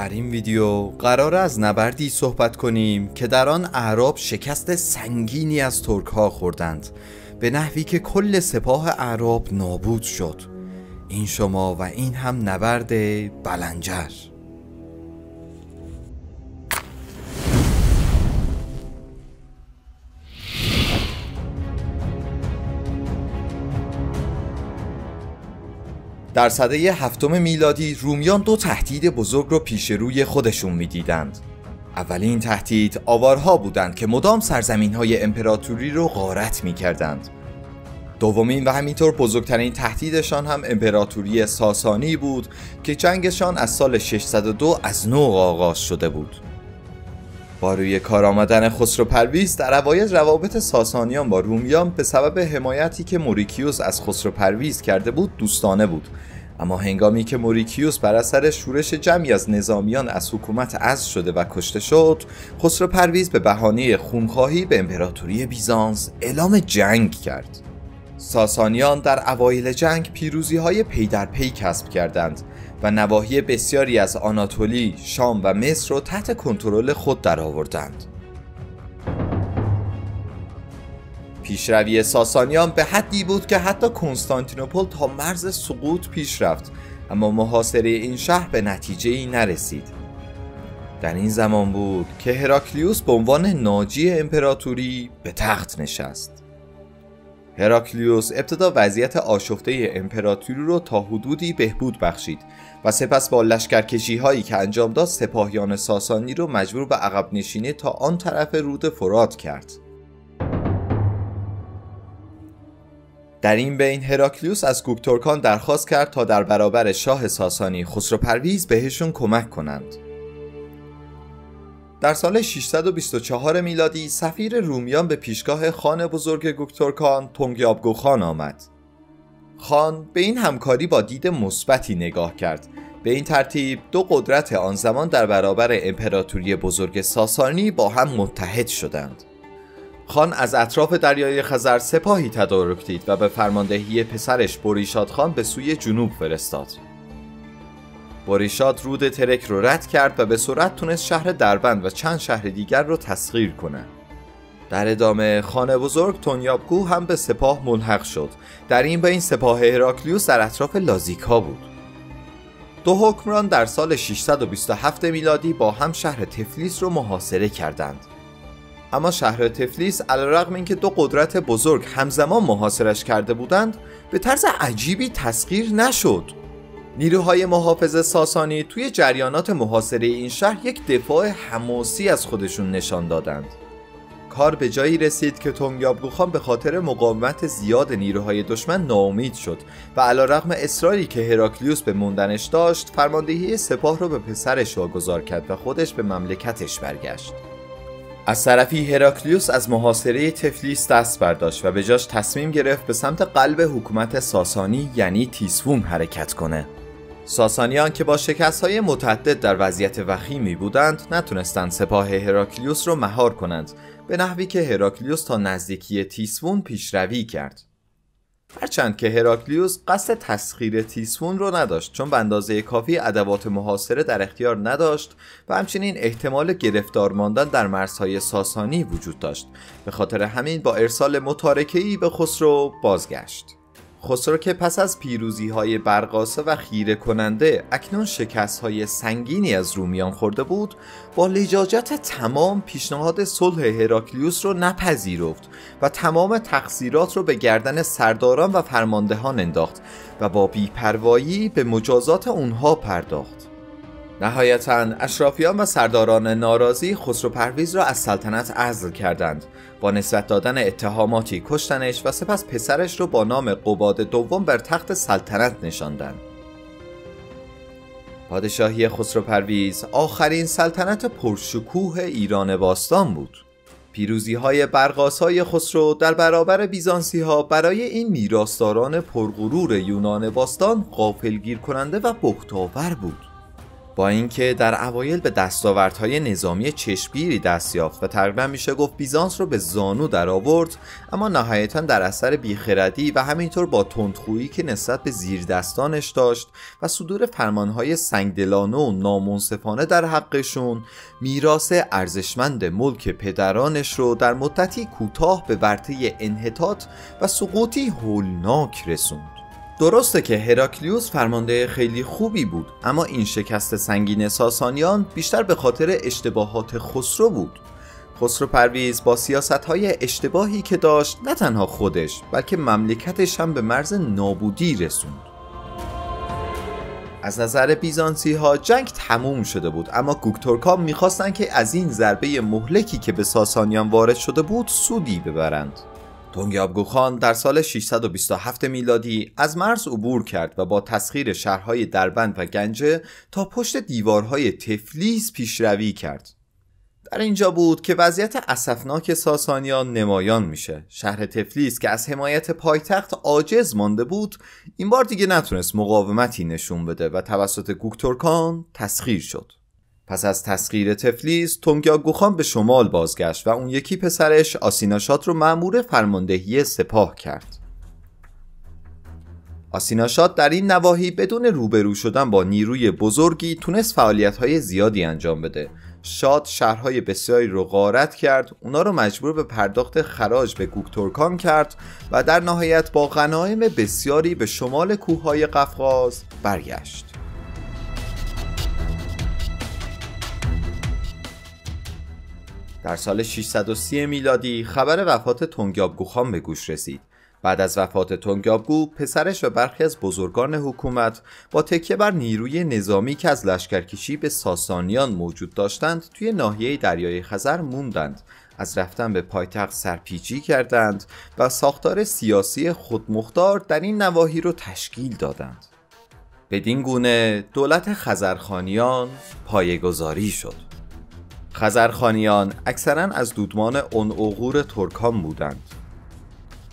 در این ویدیو قراره از نبردی صحبت کنیم که در آن اعراب شکست سنگینی از ترک ها خوردند، به نحوی که کل سپاه اعراب نابود شد. این شما و این هم نبرد بلنجر. در سده 7 میلادی رومیان دو تهدید بزرگ رو پیش روی خودشون میدیدند. اولین تهدید آوارها بودند که مدام سرزمین‌های امپراتوری رو غارت می‌کردند. دومین و همینطور بزرگترین تهدیدشان هم امپراتوری ساسانی بود که جنگشان از سال 602 از نو آغاز شده بود. با روی کار آمدن خسرو پرویز در اوایل روابط ساسانیان با رومیان به سبب حمایتی که موریکیوس از خسرو پرویز کرده بود دوستانه بود، اما هنگامی که موریکیوس بر اثر شورش جمعی از نظامیان از حکومت عزل شده و کشته شد، خسرو پرویز به بهانه خونخواهی به امپراتوری بیزانس اعلام جنگ کرد. ساسانیان در اوایل جنگ پیروزی‌های پی در پی کسب کردند و نواحی بسیاری از آناتولی، شام و مصر را تحت کنترل خود درآوردند. پیشروی ساسانیان به حدی بود که حتی کنستانتینوپل تا مرز سقوط پیش رفت، اما محاصره این شهر به نتیجه‌ای نرسید. در این زمان بود که هراکلیوس به عنوان ناجی امپراتوری به تخت نشست. هراکلیوس ابتدا وضعیت آشفته امپراتوری رو تا حدودی بهبود بخشید و سپس با لشکرکشی هایی که انجام داد سپاهیان ساسانی رو مجبور به عقب نشینی تا آن طرف رود فرات کرد. در این بین هراکلیوس از گوکتورکان درخواست کرد تا در برابر شاه ساسانی خسرو پرویز بهشون کمک کنند. در سال 624 میلادی سفیر رومیان به پیشگاه خان بزرگ گوکتورکان تونگیابگو خان آمد. خان به این همکاری با دید مثبتی نگاه کرد. به این ترتیب دو قدرت آن زمان در برابر امپراتوری بزرگ ساسانی با هم متحد شدند. خان از اطراف دریای خزر سپاهی تدارک دید و به فرماندهی پسرش بوریشاد خان به سوی جنوب فرستاد. بوریشاد رود ترک رو رد کرد و به سرعت تونست شهر دربند و چند شهر دیگر رو تسخیر کنه. در ادامه خان بزرگ تونیابگو هم به سپاه ملحق شد. در این بین سپاه هراکلیوس در اطراف لازیکا بود. دو حکمران در سال 627 میلادی با هم شهر تفلیس رو محاصره کردند. اما شهر تفلیس علیرغم اینکه دو قدرت بزرگ همزمان محاصرش کرده بودند، به طرز عجیبی تسخیر نشد. نیروهای محافظ ساسانی توی جریانات محاصره این شهر یک دفاع حماسی از خودشون نشان دادند. کار به جایی رسید که تونگیابگو خان به خاطر مقاومت زیاد نیروهای دشمن ناامید شد و علیرغم اصراری که هراکلیوس به موندنش داشت، فرماندهی سپاه را به پسرش واگذار کرد و خودش به مملکتش برگشت. از طرفی هراکلیوس از محاصره تفلیس دست برداشت و به جاش تصمیم گرفت به سمت قلب حکومت ساسانی یعنی تیسفون حرکت کنه. ساسانیان که با شکست‌های متعدد در وضعیت وخیمی بودند، نتونستند سپاه هراکلیوس رو مهار کنند، به نحوی که هراکلیوس تا نزدیکی تیسفون پیشروی کرد. هرچند که هراکلیوس قصد تسخیر تیسفون رو نداشت، چون به اندازه کافی ادوات محاصره در اختیار نداشت و همچنین احتمال گرفتار ماندن در مرزهای ساسانی وجود داشت. به خاطر همین با ارسال متارکه‌ای به خسرو بازگشت. خسرو که پس از پیروزی‌های برقاسا و خیره کننده اکنون شکست‌های سنگینی از رومیان خورده بود، با لجاجت تمام پیشنهاد صلح هراکلیوس رو نپذیرفت و تمام تقصیرات رو به گردن سرداران و فرماندهان انداخت و با بی‌پروایی به مجازات اونها پرداخت. نهایتاً اشرافیان و سرداران ناراضی خسرو پرویز را از سلطنت عزل کردند، با نسبت دادن اتهاماتی کشتنش و سپس پسرش را با نام قباد دوم بر تخت سلطنت نشاندند. پادشاهی خسرو پرویز آخرین سلطنت پرشکوه ایران باستان بود. پیروزی‌های برقاسای خسرو در برابر بیزانسی‌ها برای این میراثداران پرغرور یونان باستان غافلگیر کننده و بهت‌آور بود. با اینکه در اوایل به دستاوردهای نظامی چشمگیری دست یافت و تقریبا میشه گفت بیزانس رو به زانو در آورد، اما نهایتا در اثر بیخردی و همینطور با تندخویی که نسبت به زیردستانش داشت و صدور فرمانهای سنگدلانه و نامنصفانه در حقشون، میراث ارزشمند ملک پدرانش رو در مدتی کوتاه به ورطه انحطاط و سقوطی هولناک رسوند. درسته که هراکلیوس فرمانده خیلی خوبی بود، اما این شکست سنگین ساسانیان بیشتر به خاطر اشتباهات خسرو بود. خسرو پرویز با سیاست‌های اشتباهی که داشت نه تنها خودش بلکه مملکتش هم به مرز نابودی رسوند. از نظر بیزانسی ها جنگ تموم شده بود، اما گوکتورکان میخواستن که از این ضربه مهلکی که به ساسانیان وارد شده بود سودی ببرند. تونگیابگو خان در سال 627 میلادی از مرز عبور کرد و با تسخیر شهرهای دربند و گنجه تا پشت دیوارهای تفلیس پیشروی کرد. در اینجا بود که وضعیت اسفناک ساسانیان نمایان میشه. شهر تفلیس که از حمایت پایتخت عاجز مانده بود، این بار دیگه نتونست مقاومتی نشون بده و توسط گوکتورکان تسخیر شد. پس از تسخیر تفلیس، تونگیابگو خان به شمال بازگشت و اون یکی پسرش آسیناشات رو مأمور فرماندهی سپاه کرد. آسیناشات در این نواحی بدون روبرو شدن با نیروی بزرگی تونست فعالیت‌های زیادی انجام بده. شاد شهرهای بسیاری رو غارت کرد، اونا رو مجبور به پرداخت خراج به گوکتورکان کرد و در نهایت با غنایم بسیاری به شمال کوههای قفقاز برگشت. در سال 630 میلادی خبر وفات تونگیابگو خان به گوش رسید. بعد از وفات تونگیابگو، پسرش و برخی از بزرگان حکومت با تکیه بر نیروی نظامی که از لشکرکشی به ساسانیان موجود داشتند توی ناحیه دریای خزر موندند، از رفتن به پایتخت سرپیچی کردند و ساختار سیاسی خودمختار در این نواحی رو تشکیل دادند. بدین گونه دولت خزرخانیان پایه‌گذاری شد. خزرخانیان اکثراً از دودمان اونعقور ترکان بودند.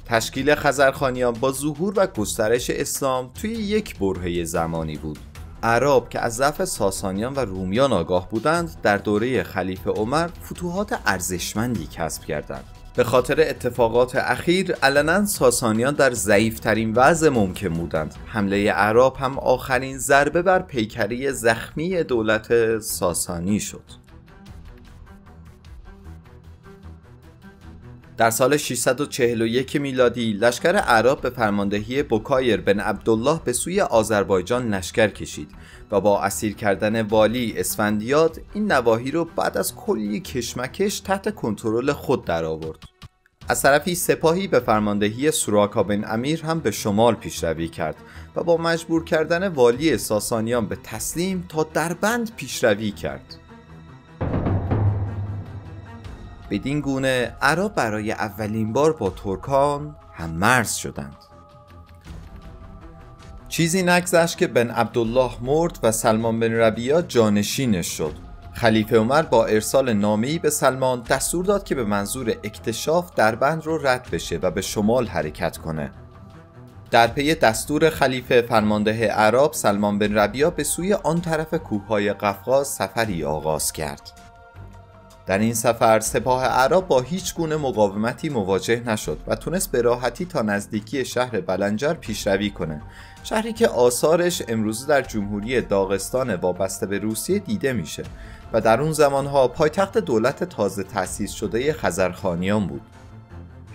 تشکیل خزرخانیان با ظهور و گسترش اسلام توی یک برهه زمانی بود. اعراب که از ضعف ساسانیان و رومیان آگاه بودند، در دوره خلیفه عمر فتوحات ارزشمندی کسب کردند. به خاطر اتفاقات اخیر علنا ساسانیان در ضعیف‌ترین وضع ممکن بودند. حمله اعراب هم آخرین ضربه بر پیکره زخمی دولت ساسانی شد. در سال 641 میلادی لشکر اعراب به فرماندهی بوکایر بن عبدالله به سوی آذربایجان لشکر کشید و با اسیر کردن والی اسفندیاد این نواحی رو بعد از کلی کشمکش تحت کنترل خود درآورد. از طرفی سپاهی به فرماندهی سوراکا بن امیر هم به شمال پیشروی کرد و با مجبور کردن والی ساسانیان به تسلیم تا دربند پیشروی کرد. بدین گونه اعراب برای اولین بار با ترکان هم مرز شدند. چیزی نگذشت که بن عبدالله مرد و سلمان بن ربیعه جانشینش شد. خلیفه عمر با ارسال نامه‌ای به سلمان دستور داد که به منظور اکتشاف دربند رو رد بشه و به شمال حرکت کنه. در پی دستور خلیفه فرمانده اعراب سلمان بن ربیعه به سوی آن طرف کوههای قفقاز سفری آغاز کرد. در این سفر سپاه اعراب با هیچ گونه مقاومتی مواجه نشد و تونست به راحتی تا نزدیکی شهر بلنجر پیشروی کنه، شهری که آثارش امروز در جمهوری داغستان وابسته به روسیه دیده میشه و در اون زمانها پایتخت دولت تازه تأسیس شده خزرخانیان بود.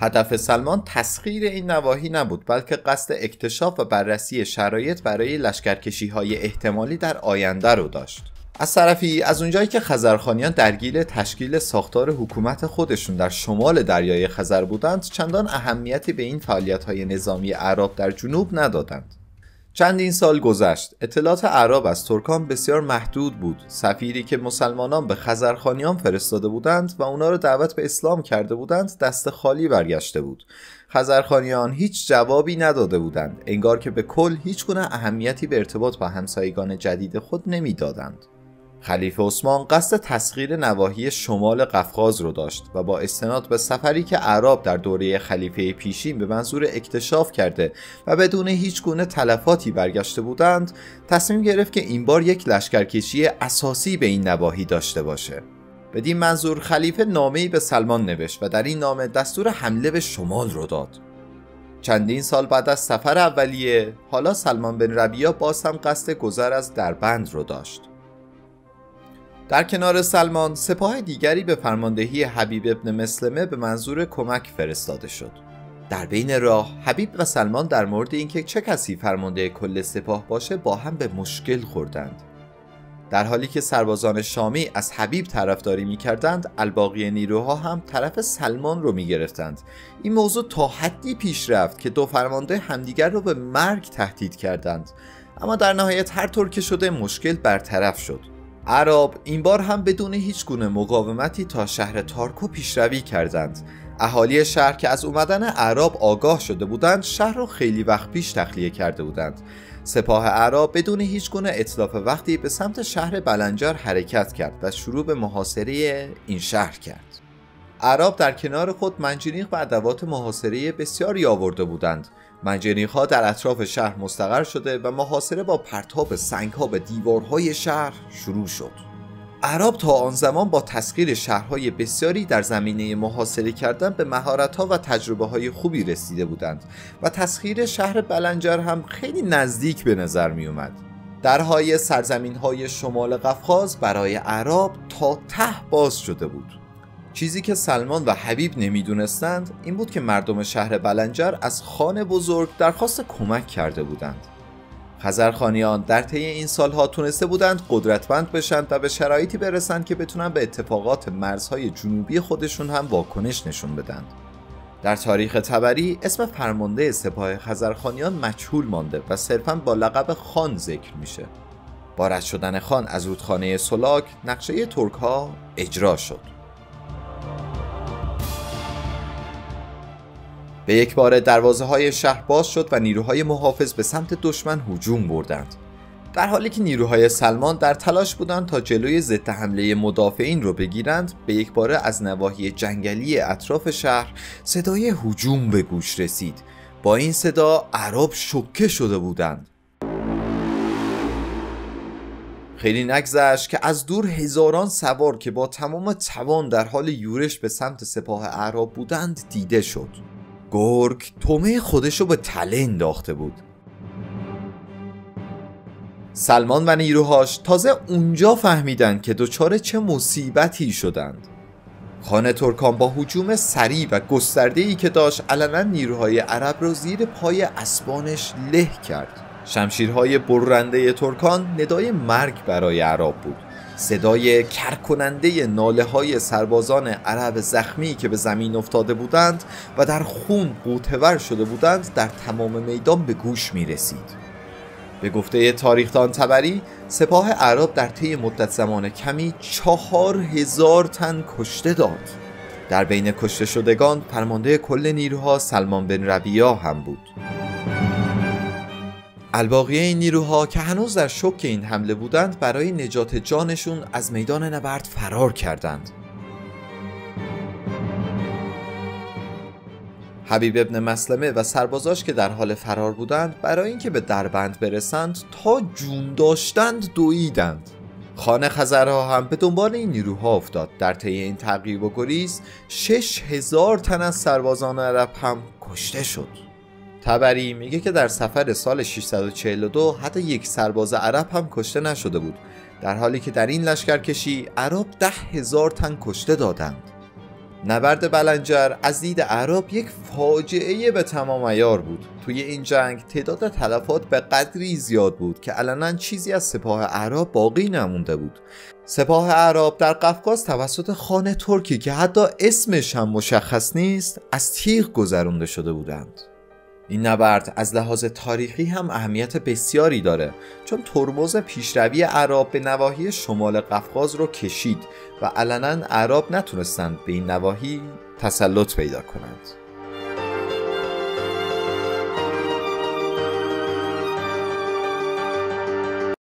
هدف سلمان تسخیر این نواحی نبود، بلکه قصد اکتشاف و بررسی شرایط برای لشکرکشی‌های احتمالی در آینده رو داشت. از طرفی از اونجایی که خزرخانیان درگیر تشکیل ساختار حکومت خودشون در شمال دریای خزر بودند، چندان اهمیتی به این فعالیت‌های نظامی اعراب در جنوب ندادند. چندین سال گذشت. اطلاعات اعراب از ترکان بسیار محدود بود. سفیری که مسلمانان به خزرخانیان فرستاده بودند و اونا رو دعوت به اسلام کرده بودند دست خالی برگشته بود. خزرخانیان هیچ جوابی نداده بودند، انگار که به کل هیچ گونه اهمیتی به ارتباط با همسایگان جدید خود نمیدادند. خلیفه عثمان قصد تسخیر نواحی شمال قفقاز رو داشت و با استناد به سفری که اعراب در دوره خلیفه پیشین به منظور اکتشاف کرده و بدون هیچ گونه تلفاتی برگشته بودند، تصمیم گرفت که این بار یک لشکرکشی اساسی به این نواحی داشته باشه. بدین منظور خلیفه نامه‌ای به سلمان نوشت و در این نامه دستور حمله به شمال رو داد. چندین سال بعد از سفر اولیه، حالا سلمان بن ربیعه باز هم قصد گذر از دربند رو داشت. در کنار سلمان، سپاه دیگری به فرماندهی حبیب ابن مسلمه به منظور کمک فرستاده شد. در بین راه، حبیب و سلمان در مورد اینکه چه کسی فرمانده کل سپاه باشه با هم به مشکل خوردند. در حالی که سربازان شامی از حبیب طرفداری می‌کردند، الباقی نیروها هم طرف سلمان رو می‌گرفتند. این موضوع تا حدی پیش رفت که دو فرمانده همدیگر رو به مرگ تهدید کردند، اما در نهایت هر طور که شده مشکل برطرف شد. اعراب این بار هم بدون هیچ گونه مقاومتی تا شهر تارکو پیشروی کردند. اهالی شهر که از اومدن اعراب آگاه شده بودند، شهر رو خیلی وقت پیش تخلیه کرده بودند. سپاه اعراب بدون هیچ گونه اتلاف وقتی به سمت شهر بلنجر حرکت کرد و شروع به محاصره این شهر کرد. اعراب در کنار خود منجنیق و ادوات محاصره بسیاری آورده بودند. منجنیق‌ها در اطراف شهر مستقر شده و محاصره با پرتاب سنگ‌ها به دیوارهای شهر شروع شد. اعراب تا آن زمان با تسخیر شهرهای بسیاری در زمینه محاصره کردن به مهارت‌ها و تجربه‌های خوبی رسیده بودند و تسخیر شهر بلنجر هم خیلی نزدیک به نظر می اومد. درهای سرزمین‌های شمال قفقاز برای اعراب تا ته باز شده بود. چیزی که سلمان و حبیب نمیدونستند این بود که مردم شهر بلنجر از خان بزرگ درخواست کمک کرده بودند. خزرخانیان در طی این سالها تونسته بودند قدرتمند بشن و به شرایطی برسند که بتونن به اتفاقات مرزهای جنوبی خودشون هم واکنش نشون بدن. در تاریخ طبری اسم فرمانده سپاه خزرخانیان مجهول مانده و صرفاً با لقب خان ذکر میشه. با رد شدن خان از رودخانه سولاک، نقشه ترک‌ها اجرا شد. به یک بار دروازه‌های شهر باز شد و نیروهای محافظ به سمت دشمن هجوم بردند. در حالی که نیروهای سلمان در تلاش بودند تا جلوی ضد حمله مدافعین رو بگیرند، به یک باره از نواحی جنگلی اطراف شهر صدای هجوم به گوش رسید. با این صدا اعراب شوکه شده بودند. خیلی نگذشت که از دور هزاران سوار که با تمام توان در حال یورش به سمت سپاه اعراب بودند دیده شد. گرگ طمع خودشو به تله انداخته بود. سلمان و نیروهاش تازه اونجا فهمیدن که دچار چه مصیبتی شدند. خان ترکان با هجوم سریع و گسترده‌ای که داشت علنا نیروهای عرب را زیر پای اسبانش له کرد. شمشیرهای برنده ترکان ندای مرگ برای اعراب بود. صدای کرکننده ناله های سربازان عرب زخمی که به زمین افتاده بودند و در خون غوطه‌ور شده بودند در تمام میدان به گوش می رسید. به گفته تاریخدان طبری، سپاه اعراب در طی مدت زمان کمی 4000 تن کشته داد. در بین کشته شدگان فرمانده کل نیروها سلمان بن ربیعه هم بود. الباقیه این نیروها که هنوز در شوک این حمله بودند برای نجات جانشون از میدان نبرد فرار کردند. حبیب ابن مسلمه و سربازاش که در حال فرار بودند برای اینکه به دربند برسند تا جون داشتند دویدند. خان خزرها هم به دنبال این نیروها افتاد. در طی این تعقیب و گریز 6000 تن از سربازان عرب هم کشته شد. طبری میگه که در سفر سال 642 حتی یک سرباز عرب هم کشته نشده بود، در حالی که در این لشکرکشی عرب 10,000 تن کشته دادند. نبرد بلنجر از دید عرب یک فاجعه به تمام عیار بود. توی این جنگ تعداد تلفات به قدری زیاد بود که علنا چیزی از سپاه عرب باقی نمونده بود. سپاه عرب در قفقاز توسط خان ترکی که حتی اسمش هم مشخص نیست از تیغ گذرونده شده بودند. این نبرد از لحاظ تاریخی هم اهمیت بسیاری داره، چون ترمز پیشروی اعراب به نواحی شمال قفقاز رو کشید و علنا اعراب نتونستند به این نواحی تسلط پیدا کنند.